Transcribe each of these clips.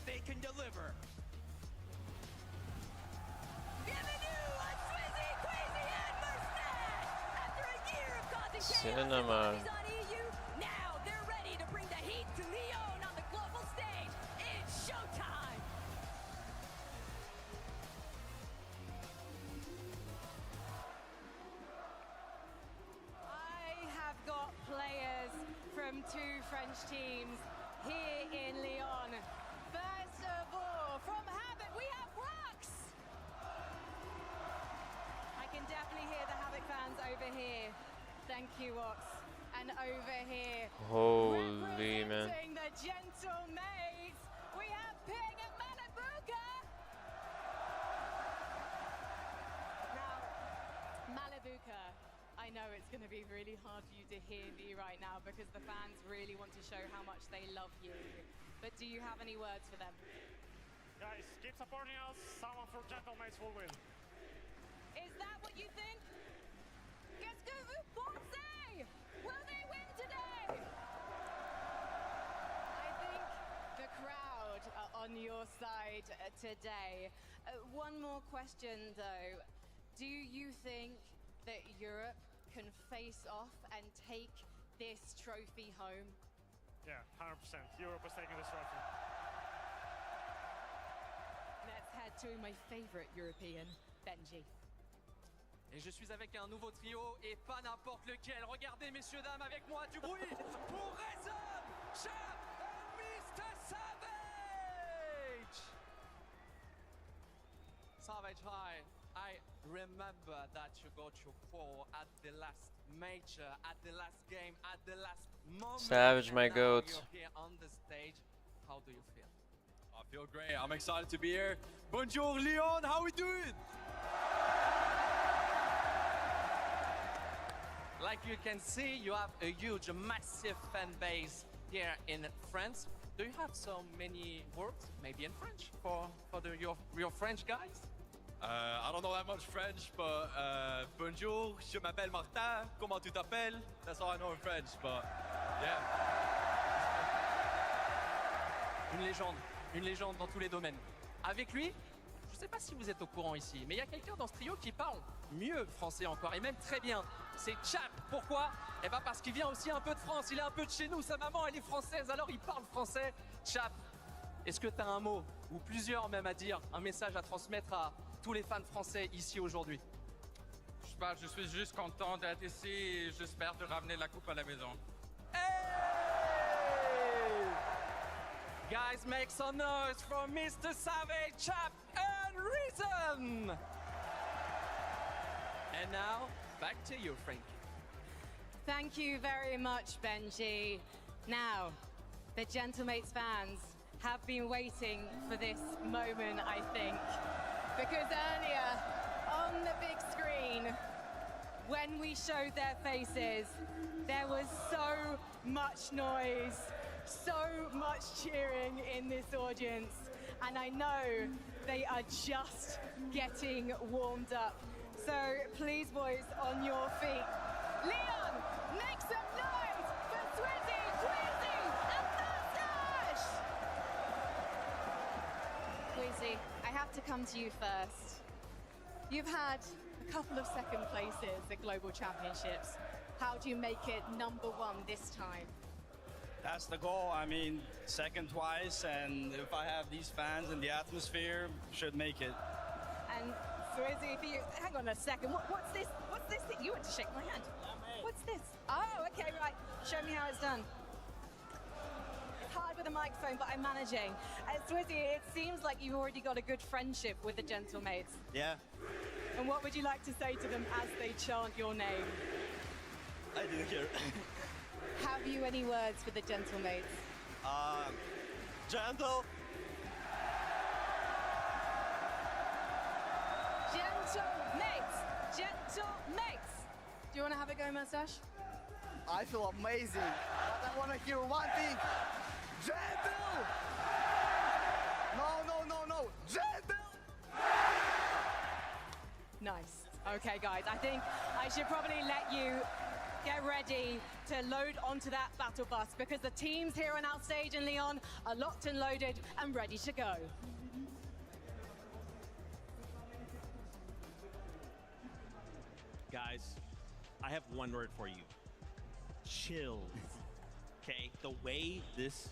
they can deliver. Cinema. Now they're ready to bring the heat to Lyon on the global stage. It's showtime. I have got players from two French teams here in Lyon. First of all, from Havoc, we have Rux. I can definitely hear the Havoc fans over here. Thank you, Ox. And over here, Holy man. representing the Gentle Maids, we have Ping and Malibuka. Now, Malibuka, I know it's going to be really hard for you to hear me right now because the fans really want to show how much they love you. But do you have any words for them? Guys, keep supporting us. Someone from Gentle Maids will win. Is that what you think? Qu'est-ce que vous pensez? Will they win today? I think the crowd are on your side today. One more question though. Do you think that Europe can face off and take this trophy home? Yeah, 100%. Europe is taking this trophy. Let's head to my favorite European, Benji. Et je suis avec un nouveau trio et pas n'importe lequel. Regardez, messieurs, dames, avec moi du bruit pour Reason, Chap and Mr. Savage. Savage, hi. I remember that you got your call at the last major, at the last game, at the last moment. Savage, my and now goat. You're here on the stage. How do you feel? I feel great. I'm excited to be here. Bonjour, Leon. How we doing? Like you can see, you have a huge, massive fan base here in France. Do you have so many words, maybe in French, for your French guys? I don't know that much French, but bonjour, je m'appelle Martin. Comment tu t'appelles? That's all I know in French, but yeah. Une légende dans tous les domaines. Avec lui, je ne sais pas si vous êtes au courant ici, mais il y a quelqu'un dans ce trio qui parle mieux français encore, et même très bien. C'est Chap. Pourquoi? Eh bien parce qu'il vient aussi un peu de France, il est un peu de chez nous, sa maman elle est française, alors il parle français. Chap, est-ce que tu as un mot, ou plusieurs même à dire, un message à transmettre à tous les fans français ici aujourd'hui? Je sais pas, je suis juste content d'être ici et j'espère de ramener la coupe à la maison. Hey! Guys, make some noise for Mr. Savage, Chap and Reason! And now, back to you, Frankie. Thank you very much, Benji. Now, the Gentlemates fans have been waiting for this moment, I think. Because earlier, on the big screen, when we showed their faces, there was so much noise, so much cheering in this audience. And I know they are just getting warmed up. So please, boys, on your feet. Leon, make some noise for Swizzy, Queasy, and Mustache! Queasy, I have to come to you first. You've had a couple of second places at Global Championships. How do you make it #1 this time? That's the goal. I mean, second twice, and if I have these fans and the atmosphere, should make it. And Swizzy, if you hang on a second, what's this? What's this that you want to shake my hand? What's this? Oh, okay, right. Show me how it's done. It's hard with a microphone, but I'm managing. Swizzy, it seems like you've already got a good friendship with the Gentlemates. Yeah, And what would you like to say to them as they chant your name? I didn't hear. Have you any words for the Gentlemates? Gentle. Gentlemates! Gentlemates! Do you want to have a go, Mustache? I feel amazing, but I want to hear one thing. Gentle! No. Gentle! Nice. Okay, guys, I think I should probably let you get ready to load onto that battle bus because the teams here on our stage in Lyon are locked and loaded and ready to go. Guys, I have one word for you. Chills. Okay, the way this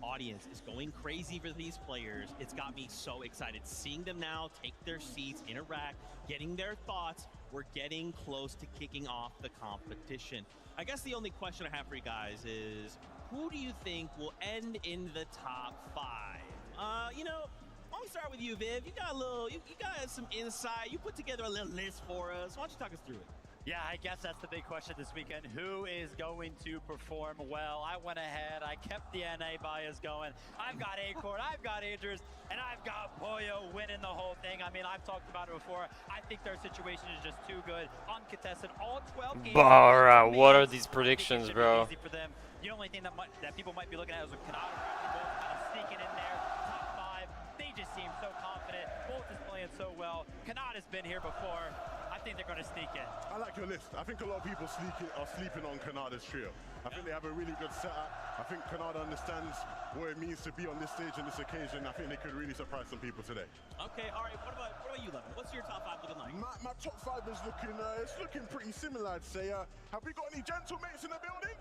audience is going crazy for these players, it's got me so excited. Seeing them now take their seats, interact, getting their thoughts. We're getting close to kicking off the competition. I guess the only question I have for you guys is, who do you think will end in the top 5? You know, why don't we start with you, Viv? You got a little, you got some insight. You put together a little list for us. Why don't you talk us through it? Yeah, I guess that's the big question this weekend. Who is going to perform well? I went ahead, I kept the NA bias going. I've got Acorn, I've got Adrius, and I've got Pollo winning the whole thing. I mean, I've talked about it before. I think their situation is just too good. Uncontested, all 12 games. Alright, what are these predictions, bro? Easy for them. The only thing that people might be looking at is with Kanata both kind of sneaking in there, top 5. They just seem so confident. Bolt is playing so well. Kanata's been here before. I think they're going to sneak in. I like your list. I think a lot of people are sleeping on Kanada's trio. I think they have a really good setup. I think Kanada understands what it means to be on this stage and this occasion. I think they could really surprise some people today. Okay, all right. What about you, Levin? What's your top 5 looking like? My top 5 is looking pretty similar, I'd say. Have we got any gentlemates in the building?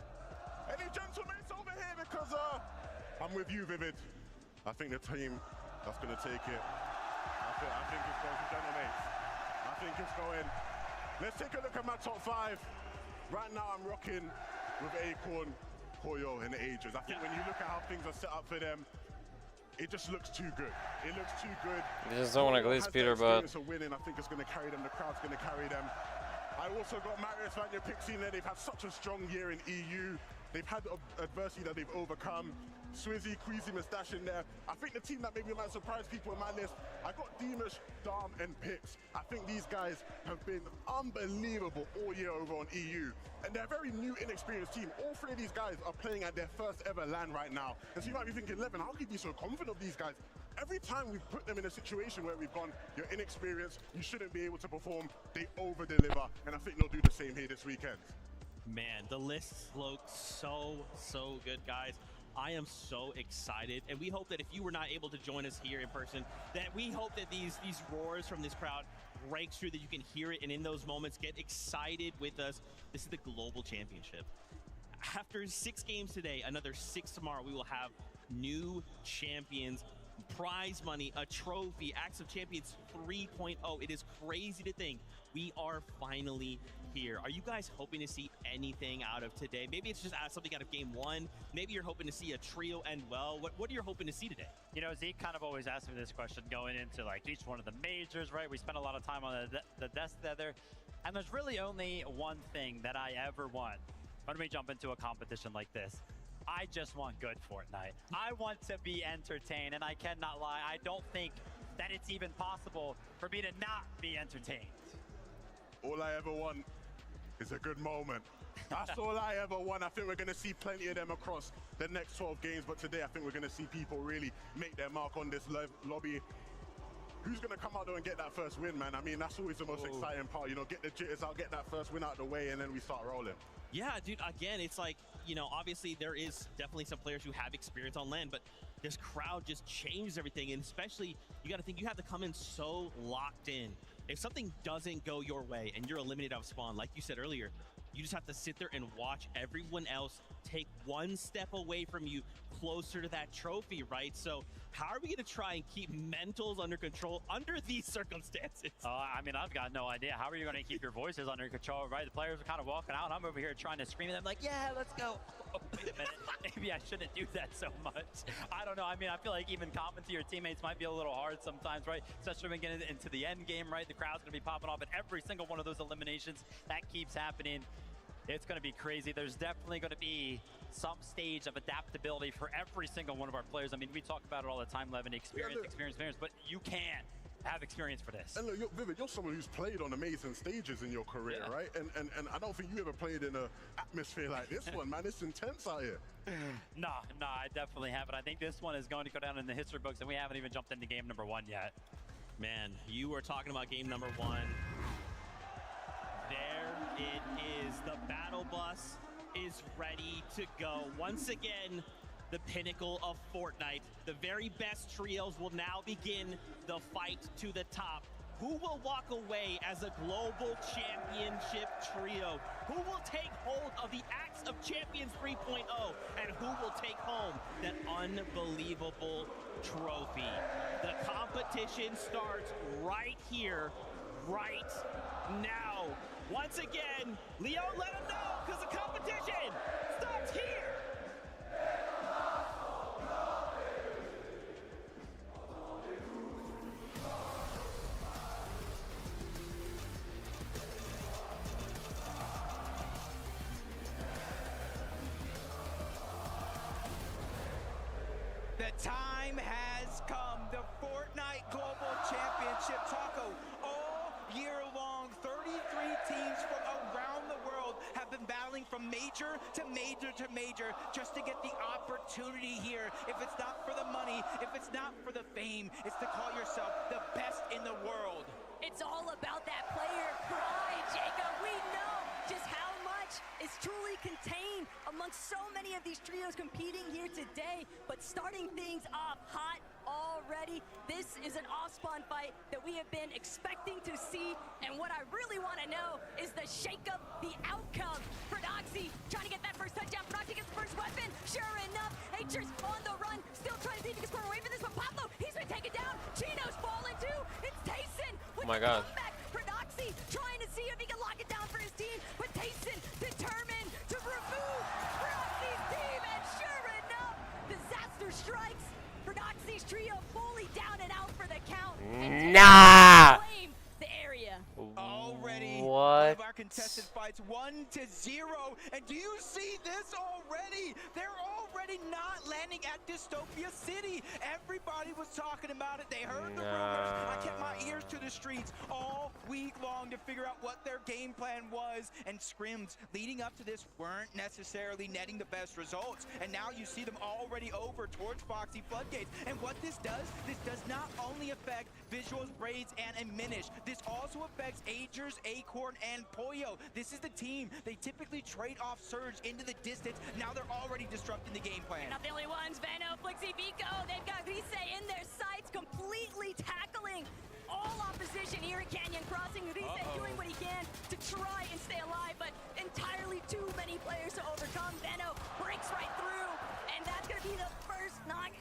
Any gentlemates over here? Because I'm with you, Vivid. I think the team that's going to take it. I think it's going to gentlemates. I think it's going. Let's take a look at my top 5. Right now, I'm rocking with Acorn, Pollo, and Adrius. I think when you look at how things are set up for them, it just looks too good. It looks too good. You just don't want to glitz Peter, but winning. I think it's going to carry them. The crowd's going to carry them. I also got Marius Vanya Pixie in there. They've had such a strong year in EU. They've had adversity that they've overcome. Swizzy, Queasy, Mustache in there. I think the team that maybe might surprise people in my list, I got Deemish, Dom, and Pix. I think these guys have been unbelievable all year over on EU. And they're a very new, inexperienced team. All 3 of these guys are playing at their first ever LAN right now. And so you might be thinking, Levin, how can you be so confident of these guys? Every time we've put them in a situation where we've gone, you're inexperienced, you shouldn't be able to perform, they over-deliver. And I think they'll do the same here this weekend. Man, the list looks so good, guys. I am so excited, and we hope that if you were not able to join us here in person, that we hope that these roars from this crowd breaks through, that you can hear it, and in those moments, get excited with us. This is the Global Championship. After 6 games today, another 6 tomorrow, we will have new champions, prize money, a trophy, Acts of Champions 3.0. It is crazy to think we are finally here. Are you guys hoping to see anything out of today? Maybe it's just something out of game 1. Maybe you're hoping to see a trio end well. What are you hoping to see today? You know, Zeke kind of always asks me this question going into like each one of the majors, right? We spend a lot of time on the desk together, and there's really only one thing that I ever want when we jump into a competition like this. I just want good Fortnite. I want to be entertained, and I cannot lie, I don't think that it's even possible for me to not be entertained. All I ever want is a good moment. That's all I ever want. I think we're going to see plenty of them across the next 12 games, but today I think we're going to see people really make their mark on this lobby. Who's going to come out there and get that first win, man? I mean, that's always the most exciting part. You know, get the jitters out, get that first win out of the way, and then we start rolling. Yeah, dude, again, it's like, you know, obviously there is definitely some players who have experience on LAN, but this crowd just changes everything, and especially, you got to think you have to come in so locked in. If something doesn't go your way and you're eliminated out of spawn, like you said earlier, you just have to sit there and watch everyone else take one step away from you closer to that trophy, right? So how are we going to try and keep mentals under control under these circumstances? I mean, I've got no idea. How are you going to keep your voices under control, right? The players are kind of walking out. I'm over here trying to scream at them like, yeah, let's go. Oh, wait a minute. Maybe I shouldn't do that so much. I don't know. I mean, I feel like even commenting to your teammates might be a little hard sometimes, right? Especially when we get into the end game, right? The crowd's going to be popping off at every single one of those eliminations. That keeps happening. It's going to be crazy. There's definitely going to be some stage of adaptability for every single one of our players. I mean, we talk about it all the time, Levin, experience, but you can have experience for this. And look, Vivid, you're someone who's played on amazing stages in your career, right? And I don't think you ever played in an atmosphere like this one, man. It's intense out here. No, I definitely haven't. I think this one is going to go down in the history books, and we haven't even jumped into game number 1 yet. Man, you were talking about game number 1. There it is. The battle bus is ready to go. Once again, the pinnacle of Fortnite. The very best trios will now begin the fight to the top. Who will walk away as a global championship trio? Who will take hold of the Axe of Champions 3.0? And who will take home that unbelievable trophy? The competition starts right here, right now. Once again, Leo, let him know, because the competition starts here. The time has come. The Fortnite Global Championship taco all year long. 33 teams from around the world have been battling from major to major to major just to get the opportunity here. If it's not for the money, if it's not for the fame, it's to call yourself the best in the world. It's all about that player pride, Jacob. We know just how much is truly contained amongst so many of these trios competing here today. But starting things off hot already, this is an off-spawn fight that we have been expecting to see. And what I really want to know is the shake-up, the outcome. Prodoxy trying to get that first touchdown. Prodoxy gets the first weapon. Sure enough, Atris on the run, still trying to see if he can score away from this. But Pablo, he's been taken down. Chino's fallen too. It's Tayson with my the God. comeback. Prodoxy trying to see if he can lock it down for his team. But Tayson determined to remove Prodoxy's team. And sure enough, disaster strikes. Prodoxy's trio fully down and out for the count. Nah. Claim the area. Already, What? one of our contested fights 1-0. And do you see this already? They're already not landing at Dystopia City. Everybody was talking about it. They heard the rumors. I kept my ears to the streets all week long to figure out what their game plan was. And scrims leading up to this weren't necessarily netting the best results. And now you see them already over towards Foxy Floodgates. And what this does not only affect Visuals, Braids, and Aminish. This also affects Agers, Acorn, and Pollo. This is the team. They typically trade off Surge into the distance. Now they're already disrupting the game plan. Not the only ones, Veno, Flixie, Vico, they've got Rise in their sights, completely tackling all opposition here at Canyon Crossing. Rise doing what he can to try and stay alive, but entirely too many players to overcome. Veno breaks right through, and that's gonna be the first knock.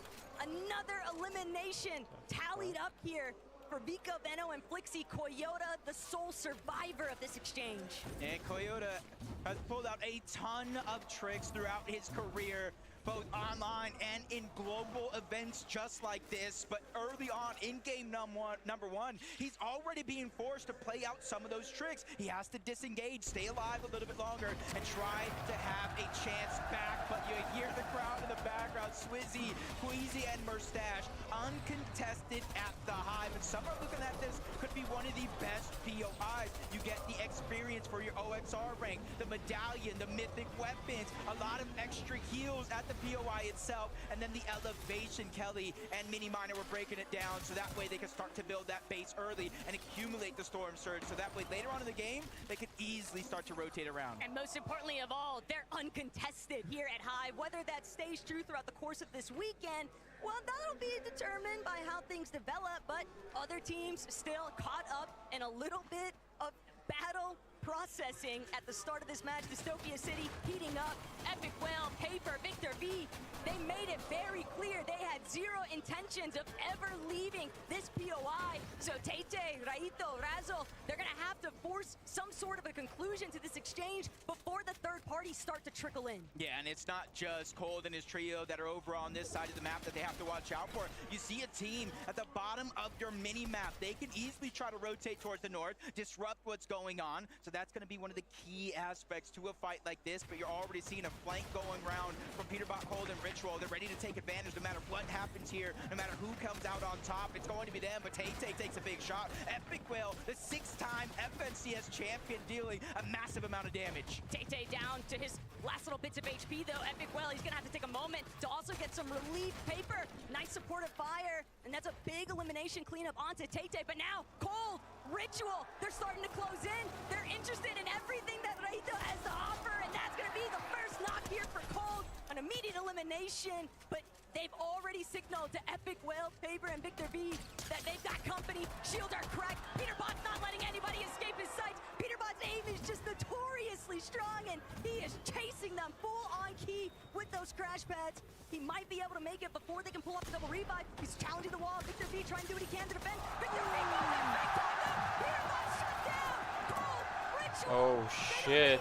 Another elimination tallied up here for Vico, Veno, and Flixie. Coyota, the sole survivor of this exchange. And Coyota has pulled out a ton of tricks throughout his career, both online and in global events just like this. But early on in game number one, he's already being forced to play out some of those tricks. He has to disengage, stay alive a little bit longer, and try to have a chance back. But you hear the crowd in the background, Swizzy, Queasy, and Mustache, uncontested at the Hive. And some are looking at this, could be one of the best POIs. You get the experience for your OXR rank, the medallion, the mythic weapons, a lot of extra heals at the POI itself, and then the elevation. Kelly and Mini Miner were breaking it down so that way they could start to build that base early and accumulate the Storm Surge, so that way later on in the game they could easily start to rotate around. And most importantly of all, they're uncontested here at Hive. Whether that stays true throughout the course of this weekend, well, that'll be determined by how things develop, but other teams still caught up in a little bit of battle processing at the start of this match. Dystopia City heating up. Epic Whale, Paper, Victor V, they made it very clear they had zero intentions of ever leaving this POI. So Tete, Raito, Razzle, they're gonna have to force some sort of a conclusion to this exchange before the third parties start to trickle in. Yeah, and it's not just Cold and his trio that are over on this side of the map that they have to watch out for. You see a team at the bottom of your mini-map. They can easily try to rotate towards the north, disrupt what's going on. So that's going to be one of the key aspects to a fight like this, but you're already seeing a flank going around from Peterbot, Cold, and Ritual. They're ready to take advantage no matter what happens here, no matter who comes out on top. It's going to be them, but Tate takes a big shot. Epic Whale, the 6-time FNCS champion, dealing a massive amount of damage. Tate down to his last little bits of HP though. Epic Whale, he's gonna have to take a moment to also get some relief. Paper, nice supportive fire, and that's a big elimination cleanup onto Tate. But now Cold Ritual, they're starting to close in. They're interested in everything that Reito has to offer, and that's going to be the first knock here for Cold. An immediate elimination, but they've already signaled to Epic Whale, Faber, and Victor V that they've got company. Shields are cracked. Peterbot's not letting anybody escape his sights. Peterbot's aim is just notoriously strong, and he is chasing them full on key with those crash pads. He might be able to make it before they can pull off the double revive. He's challenging the wall. Victor V trying to do what he can to defend. Victor V goes in big time. Peterbot shut down. Cold, Ritual. Oh shit.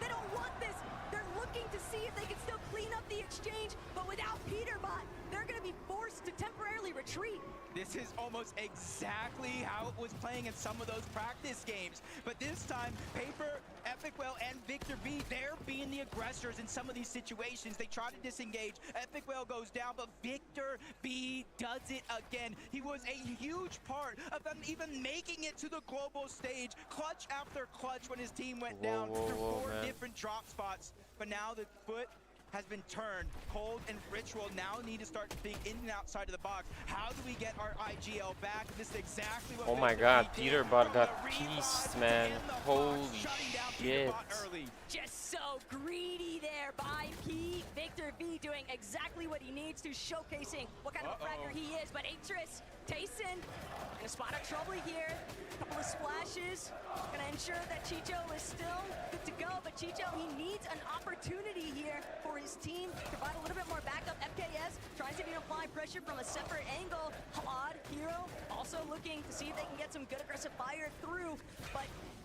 They don't want this. They're looking to see if they can still clean up the exchange, but without Peterbot, they're going to be forced to temporarily retreat. This is almost exactly how it was playing in some of those practice games. But this time, Paper, Epic Whale, and Victor V, they're being the aggressors in some of these situations. They try to disengage. Epic Whale goes down, but Victor V does it again. He was a huge part of them even making it to the global stage. Clutch after clutch when his team went down through four different drop spots. But now the foot has been turned. Cold and Ritual now need to start to think in and outside of the box. How do we get our IGL back? This is exactly what Oh my god, Peterbot got pieced, man. Holy shit. Just so greedy there by Pete. Victor V doing exactly what he needs to, showcasing what kind of a fragger he is. But Atris, Tayson, in a spot of trouble here. A couple of splashes. Gonna ensure that Chicho is still good to go. But Chicho, he needs an opportunity here for his team to provide a little bit more backup. FKS tries to apply pressure from a separate angle. Halad, Hero, also looking to see if they can get some good aggressive fire through. But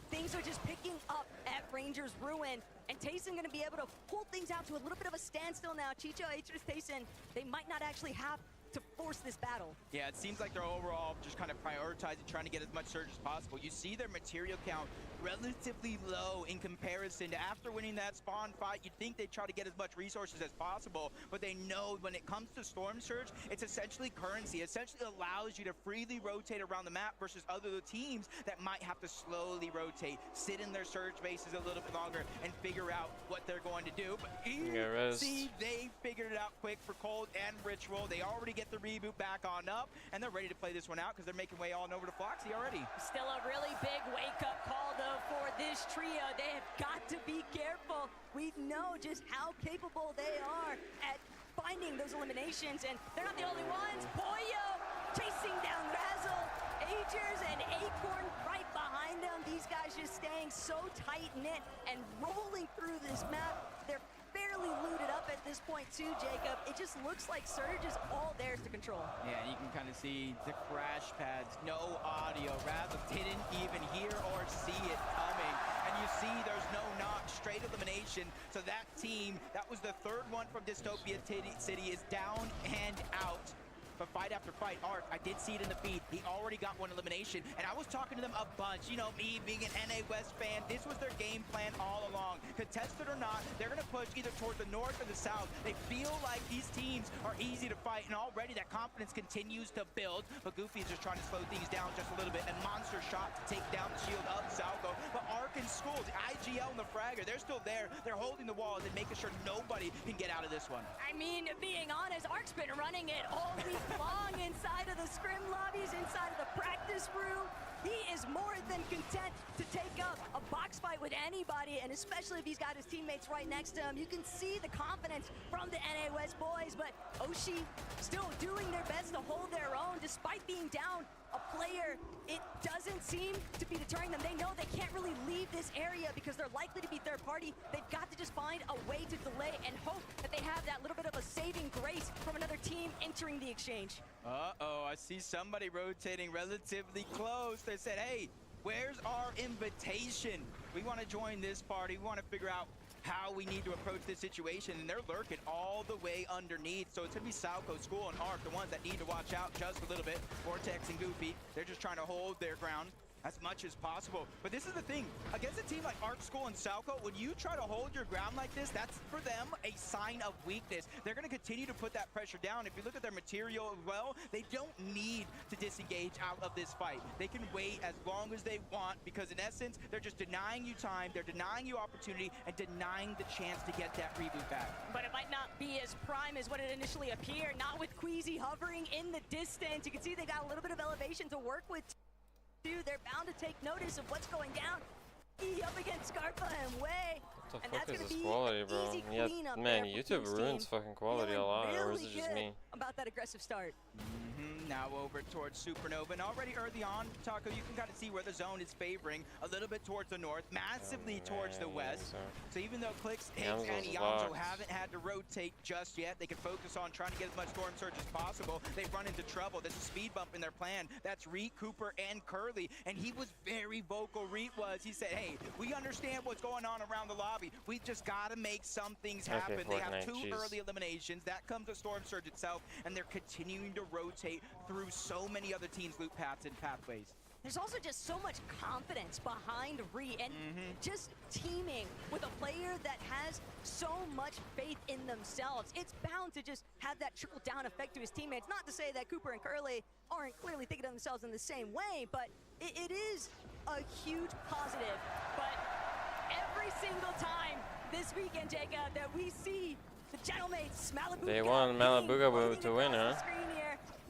things are just picking up at Rangers Ruin. And Tayson going to be able to pull things out to a little bit of a standstill now. Chicho, Atris, Tayson, they might not actually have to force this battle. Yeah, it seems like they're overall just kind of prioritizing trying to get as much surge as possible. You see their material count relatively low in comparison to after winning that spawn fight. You'd think they'd try to get as much resources as possible, but they know when it comes to Storm Surge, it's essentially currency. It essentially allows you to freely rotate around the map versus other teams that might have to slowly rotate, sit in their surge bases a little bit longer, and figure out what they're going to do. But see, they figured it out quick for Cold and Ritual. They already get the reboot back on up, and they're ready to play this one out because they're making way on over to Foxy already. Still a really big wake-up call, though, for this trio. They have got to be careful. We know just how capable they are at finding those eliminations, and they're not the only ones. Pollo chasing down Razzle, Agers and Acorn right behind them. These guys just staying so tight-knit and rolling through this map. They're barely looted up at this point too, Jacob. It just looks like Surge is all theirs to control. Yeah, you can kind of see the crash pads, no audio. Razzle didn't even hear or see it coming. And you see there's no knock, straight elimination. So that team, that was the third one from Dystopia City, is down and out. But fight after fight, Arc, I did see it in the feed. He already got one elimination, and I was talking to them a bunch. You know, me being an NA West fan, this was their game plan all along. Contested or not, they're going to push either toward the north or the south. They feel like these teams are easy to fight, and already that confidence continues to build. But Goofy is just trying to slow things down just a little bit, and Monster shot to take down the shield of Salco. But Arc and School, the IGL and the Fragger, they're still there. They're holding the walls and making sure nobody can get out of this one. I mean, being honest, Arc's been running it all week long inside of the scrim lobbies, inside of the practice room. He is more than content to take up a box fight with anybody, and especially if he's got his teammates right next to him. You can see the confidence from the NA West boys, but Oshi still doing their best to hold their own despite being down a player. It doesn't seem to be deterring them. They know they can't really leave this area because they're likely to be third party. They've got to just find a way to delay and hope that they have that little bit of a saving grace from another team entering the exchange. Uh-oh, I see somebody rotating relatively close. They said, hey, where's our invitation? We want to join this party. We want to figure out how we need to approach this situation, and they're lurking all the way underneath. So it's going to be Salco, School, and Arc, the ones that need to watch out just a little bit. Vortex and Goofy, they're just trying to hold their ground as much as possible. But this is the thing, against a team like Arc, School, and Salco, when you try to hold your ground like this, that's for them a sign of weakness. They're going to continue to put that pressure down. If you look at their material as well, they don't need to disengage out of this fight. They can wait as long as they want, because in essence, they're just denying you time, they're denying you opportunity, and denying the chance to get that reboot back. But it might not be as prime as what it initially appeared, not with Queasy hovering in the distance. You can see they got a little bit of elevation to work with. too. They're bound to take notice of what's going down. E up against Scarpa and Way. What the And fuck that's is gonna this be quality, an bro? easy Yeah, cleanup man, there for YouTube King's ruins team. fucking quality a Feeling lot, or is really it just good me? about that aggressive start. Now over towards Supernova, and already early on, Taco, you can kind of see where the zone is favoring a little bit towards the north, massively towards the west. So even though Clicks, Higgs, and Yamzo haven't had to rotate just yet, they can focus on trying to get as much Storm Surge as possible. They've run into trouble. There's a speed bump in their plan. That's Reet, Cooper, and Curly, and he was very vocal. Reet was. He said, hey, we understand what's going on around the lobby. We've just got to make some things happen. They have two early eliminations. That comes with Storm Surge itself, and they're continuing to rotate through so many other teams' loop paths and pathways. There's also just so much confidence behind Reet and just teaming with a player that has so much faith in themselves. It's bound to just have that trickle-down effect to his teammates. Not to say that Cooper and Curly aren't clearly thinking of themselves in the same way, but it is a huge positive. But every single time this weekend, Jacob, that we see the Gentleman's Malibuca. They want Malibuca to win, huh?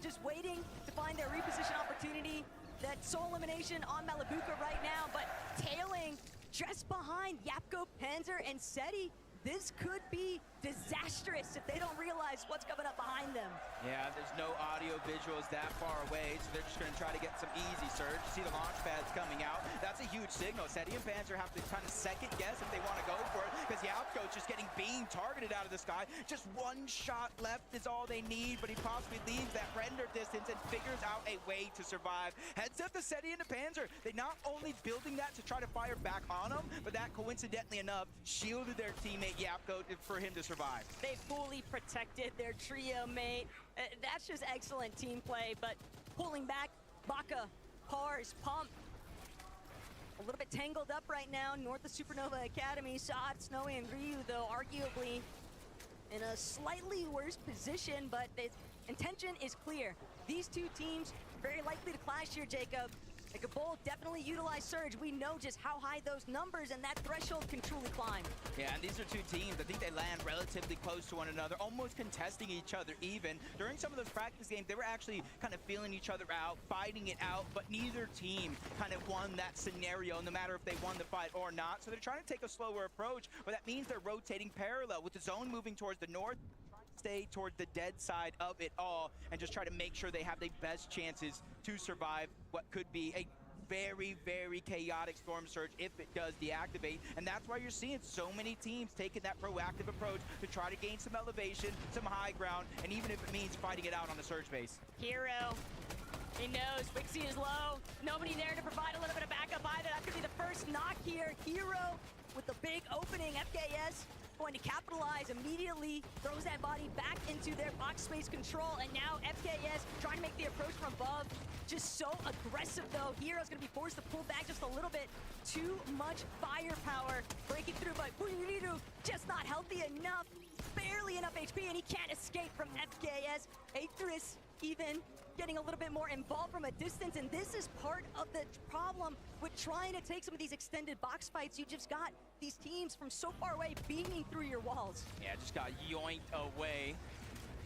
Just waiting to find their reposition opportunity. That sole elimination on Malibuca right now, but tailing just behind Yapko, Panzer, and Seti. This could be disastrous if they don't realize what's coming up behind them. Yeah, there's no audio visuals that far away, so they're just going to try to get some easy surge. You see the launch pads coming out. That's a huge signal. Seti and Panzer have to kind of second guess if they want to go for it, because Yapko's just getting beam targeted out of the sky. Just one shot left is all they need, but he possibly leaves that render distance and figures out a way to survive. Heads up to Seti and to Panzer. They not only building that to try to fire back on him, but that coincidentally enough shielded their teammate Yapko for him to survive. They fully protected their trio mate. That's just excellent team play, but pulling back, Baka, Pars, Pump. A little bit tangled up right now north of Supernova Academy. Saad, Snowy, and Ryu, though, arguably in a slightly worse position, but the intention is clear. These two teams very likely to clash here, Jacob. They could both definitely utilize Surge. We know just how high those numbers and that threshold can truly climb. Yeah, and these are two teams. I think they land relatively close to one another, almost contesting each other even. During some of those practice games, they were actually kind of feeling each other out, fighting it out, but neither team kind of won that scenario, no matter if they won the fight or not. So they're trying to take a slower approach, but that means they're rotating parallel with the zone moving towards the north. Stay toward the dead side of it all and just try to make sure they have the best chances to survive what could be a very, very chaotic Storm Surge if it does deactivate. And that's why you're seeing so many teams taking that proactive approach to try to gain some elevation, some high ground, and even if it means fighting it out on the Surge base. Hero, he knows Wixie is low. Nobody there to provide a little bit of backup either. That could be the first knock here. Hero with the big opening. FKS going to capitalize immediately, throws that body back into their box space control, and now FKS trying to make the approach from above. Just so aggressive though. Hero's gonna be forced to pull back just a little bit. Too much firepower breaking through, but Buriru just not healthy enough. Barely enough HP, and he can't escape from FKS. Aethris even getting a little bit more involved from a distance, and this is part of the problem with trying to take some of these extended box fights. You just got these teams from so far away beaming through your walls. Yeah, just got yoinked away.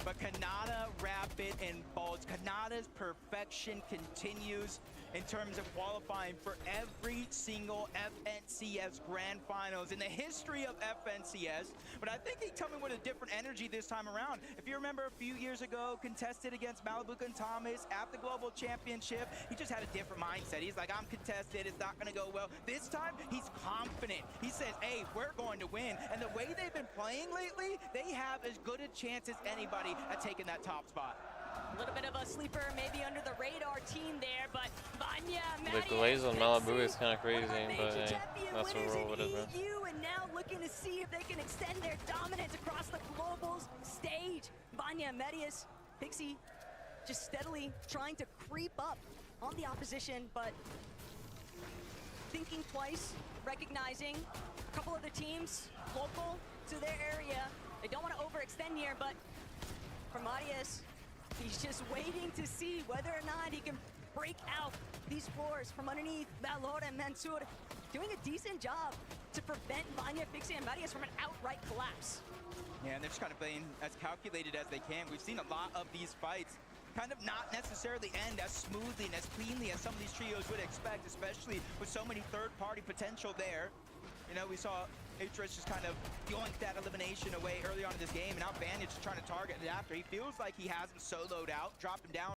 But Kanata, Rapid, and Bulge. Kanata's perfection continues in terms of qualifying for every single FNCS Grand Finals in the history of FNCS. But I think he coming with a different energy this time around. If you remember a few years ago, contested against Malibuca and Thomas at the Global Championship, he just had a different mindset. He's like, I'm contested, it's not gonna go well. This time, he's confident. He says, hey, we're going to win. And the way they've been playing lately, they have as good a chance as anybody at taking that top spot. A little bit of a sleeper, maybe under the radar team there, but Vanya, The glaze on Malibu is kind of crazy, but hey, that's what we're roll with it, man. And now looking to see if they can extend their dominance across the globals stage. Vanya, Medius, Pixie, just steadily trying to creep up on the opposition, but thinking twice, recognizing a couple other teams local to their area. They don't want to overextend here, but for Marius, he's just waiting to see whether or not he can break out these floors from underneath Valor and Mansour, doing a decent job to prevent Vanya, Pixie, and Marius from an outright collapse. Yeah, and they're just kind of playing as calculated as they can. We've seen a lot of these fights kind of not necessarily end as smoothly and as cleanly as some of these trios would expect, especially with so many third-party potential there. You know, we saw Atrius just kind of yoink that elimination away early on in this game, and now Vanya just trying to target it after. He feels like he has him soloed out, dropped him down